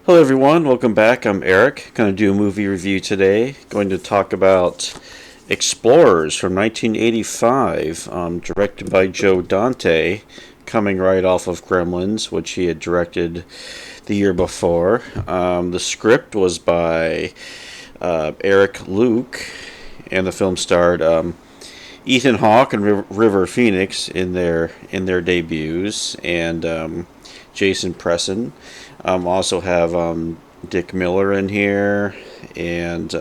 Hello, everyone. Welcome back. I'm Eric. Going to do a movie review today. Going to talk about Explorers from 1985, directed by Joe Dante, coming right off of Gremlins, which he had directed the year before. The script was by Eric Luke, and the film starred Ethan Hawke and River Phoenix in their debuts, and Jason Presson. Also have Dick Miller in here, and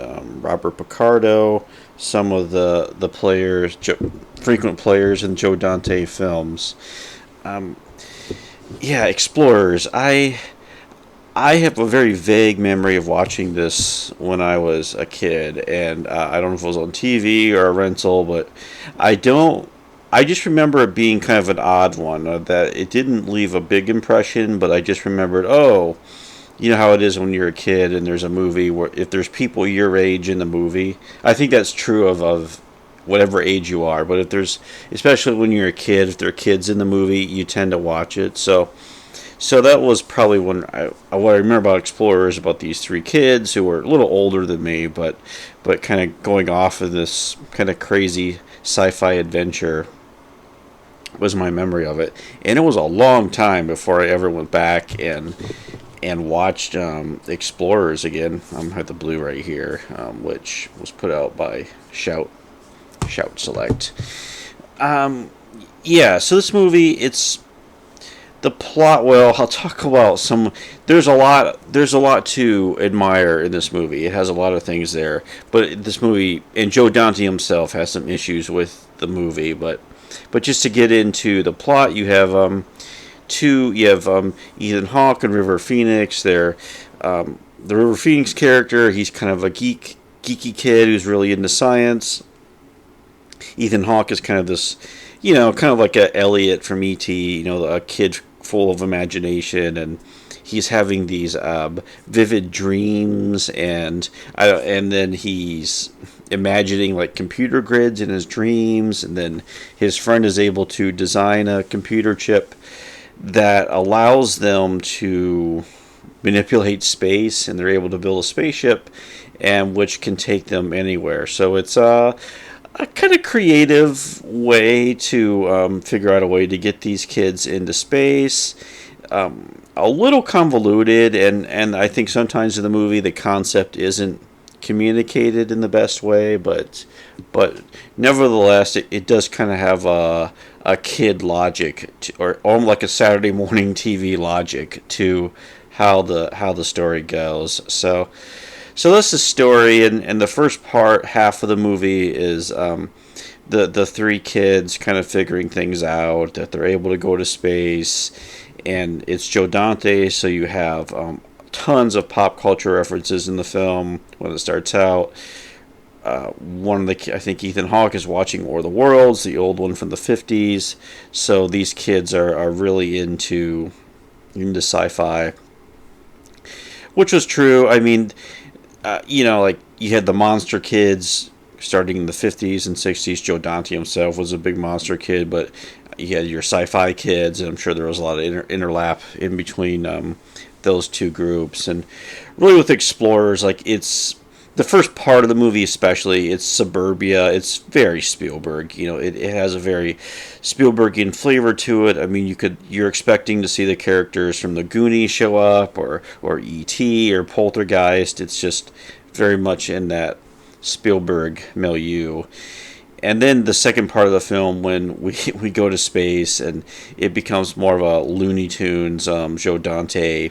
Robert Picardo, some of the players, frequent players in Joe Dante films. Um, yeah, Explorers. I have a very vague memory of watching this when I was a kid, and I don't know if it was on TV or a rental, but I don't. I just remember it being kind of an odd one. That it didn't leave a big impression, but I just remembered, oh, you know how it is when you're a kid and there's a movie where if there's people your age in the movie, I think that's true of whatever age you are. But if there's, especially when you're a kid, if there are kids in the movie, you tend to watch it. So that was probably what I remember about Explorers, about these three kids who were a little older than me, but kind of going off of this kind of crazy sci-fi adventure was my memory of it. And it was a long time before I ever went back and watched Explorers again. I have the Blu-ray here, which was put out by Shout Select. Um, yeah, so this movie, it's the plot. Well, I'll talk about some. There's a lot to admire in this movie. It has a lot of things there, but this movie, and Joe Dante himself has some issues with the movie. But just to get into the plot, you have Ethan Hawke and River Phoenix. The River Phoenix character. He's kind of a geeky kid who's really into science. Ethan Hawke is kind of this, kind of like a Elliot from E.T., a kid full of imagination, and he's having these vivid dreams, and then he's imagining like computer grids in his dreams, and then his friend is able to design a computer chip that allows them to manipulate space, and they're able to build a spaceship, and which can take them anywhere. So it's a kind of creative way to figure out a way to get these kids into space. A little convoluted, and I think sometimes in the movie the concept isn't communicated in the best way, but nevertheless it does kind of have a kid logic or like a Saturday morning TV logic to how the story goes. So that's the story, and the first half of the movie is the three kids kind of figuring things out, that they're able to go to space, and it's Joe Dante, so you have tons of pop culture references in the film when it starts out. I think Ethan Hawke is watching War of the Worlds, the old one from the 50s, so these kids are really into sci-fi, which was true. I mean, like you had the monster kids starting in the 50s and 60s. Joe Dante himself was a big monster kid, but you had your sci-fi kids, and I'm sure there was a lot of interlap in between those two groups. And really with Explorers, like it's the first part of the movie especially, it's suburbia. It's very Spielberg. It has a very Spielbergian flavor to it. I mean, you're expecting to see the characters from the Goonies show up, or E.T. or Poltergeist. It's just very much in that Spielberg milieu. And then the second part of the film, when we go to space, and it becomes more of a Looney Tunes, Joe Dante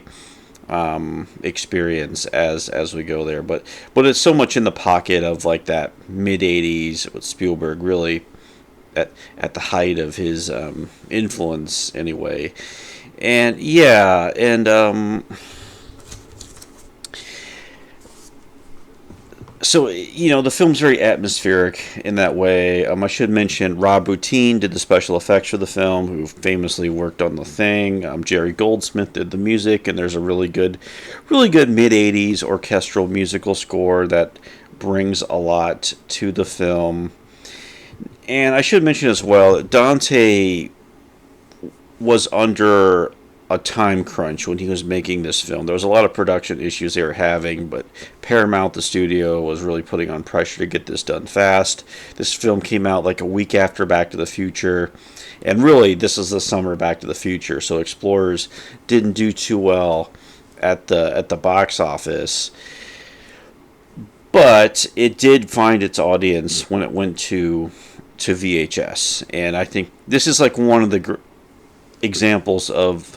experience as we go there. But it's so much in the pocket of like that mid '80s with Spielberg, really at the height of his influence anyway. And yeah, and so the film's very atmospheric in that way. I should mention Rob Bottin did the special effects for the film, who famously worked on The Thing. Jerry Goldsmith did the music, and there's a really good mid '80s orchestral musical score that brings a lot to the film. And I should mention as well, Dante was under a time crunch when he was making this film. There was a lot of production issues they were having, but Paramount, the studio, was really putting on pressure to get this done fast. This film came out like a week after Back to the Future, and really this is the summer of Back to the Future, so Explorers didn't do too well at the box office. But it did find its audience when it went to VHS, and I think this is like one of the examples of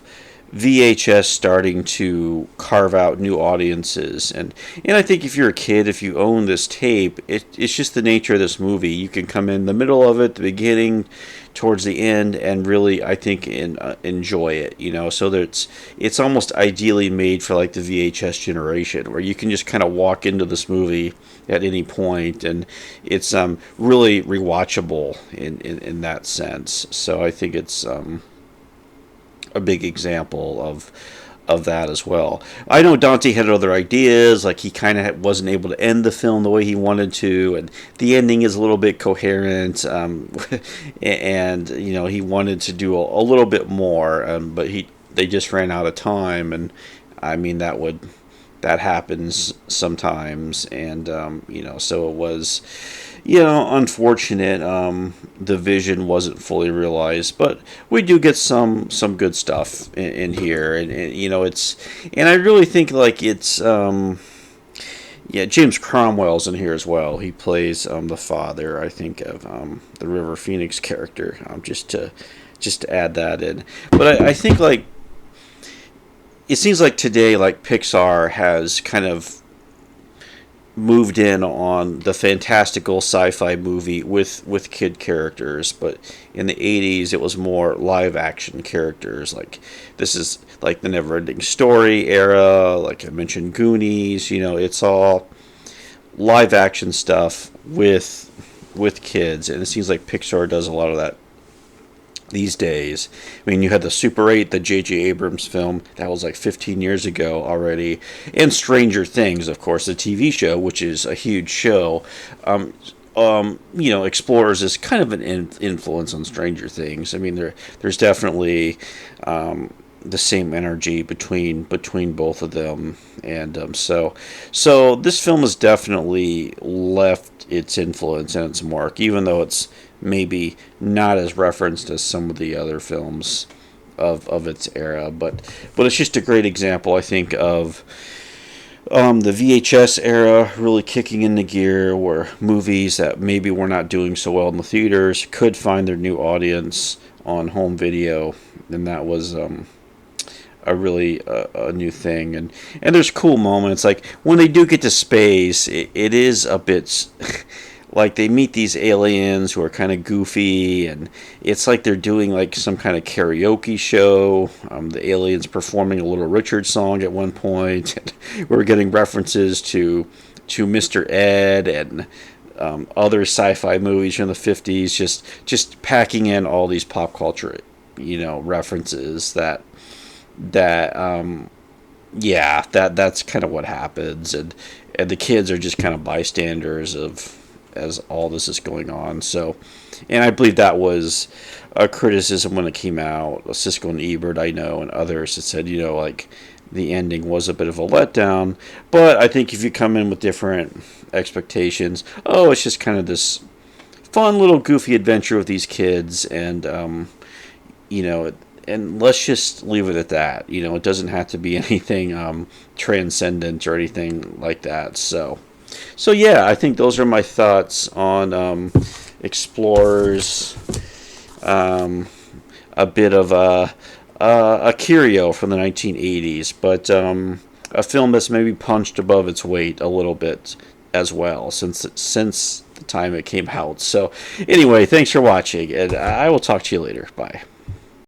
VHS starting to carve out new audiences. And I think if you're a kid, if you own this tape, it's just the nature of this movie. You can come in the middle of it, the beginning, towards the end, and really, I think, enjoy it. So that it's almost ideally made for like the VHS generation, where you can just kind of walk into this movie at any point, and it's really rewatchable in that sense. So I think it's a big example of that as well. I know Dante had other ideas, like he kind of wasn't able to end the film the way he wanted to, and the ending is a little bit coherent, and he wanted to do a little bit more, but they just ran out of time, and I mean that happens sometimes, and so it was unfortunate. The vision wasn't fully realized, but we do get some good stuff in here, and and I really think like it's James Cromwell's in here as well. He plays the father, I think, of the River Phoenix character. Just to add that in, but I think like it seems like today, like Pixar has kind of moved in on the fantastical sci-fi movie with kid characters, but in the 80s it was more live action characters. Like this is like the Never Ending Story era, like I mentioned Goonies, it's all live action stuff with kids, and it seems like Pixar does a lot of that these days. I mean, you had the Super 8, the J.J. Abrams film, that was like 15 years ago already, and Stranger Things, of course, the TV show, which is a huge show. Explorers is kind of an influence on Stranger Things. I mean, there's definitely the same energy between both of them, and so this film has definitely left its influence and its mark, even though it's maybe not as referenced as some of the other films of its era, but it's just a great example, I think, of the VHS era really kicking into gear, where movies that maybe were not doing so well in the theaters could find their new audience on home video, and that was a really a new thing. And there's cool moments, like when they do get to space, it is a bit like they meet these aliens who are kind of goofy, and it's like they're doing like some kind of karaoke show. The aliens performing a Little Richard song at one point. And we're getting references to Mr. Ed and other sci-fi movies from the 50s, just packing in all these pop culture, references that's kind of what happens, and the kids are just kind of bystanders as all this is going on. So, and I believe that was a criticism when it came out. Siskel and Ebert, I know, and others had said, like the ending was a bit of a letdown. But I think if you come in with different expectations, it's just kind of this fun little goofy adventure with these kids, and and let's just leave it at that. It doesn't have to be anything transcendent or anything like that. So yeah, I think those are my thoughts on Explorers. A bit of a curio from the 1980s, but a film that's maybe punched above its weight a little bit as well since the time it came out. So anyway, thanks for watching, and I will talk to you later. Bye.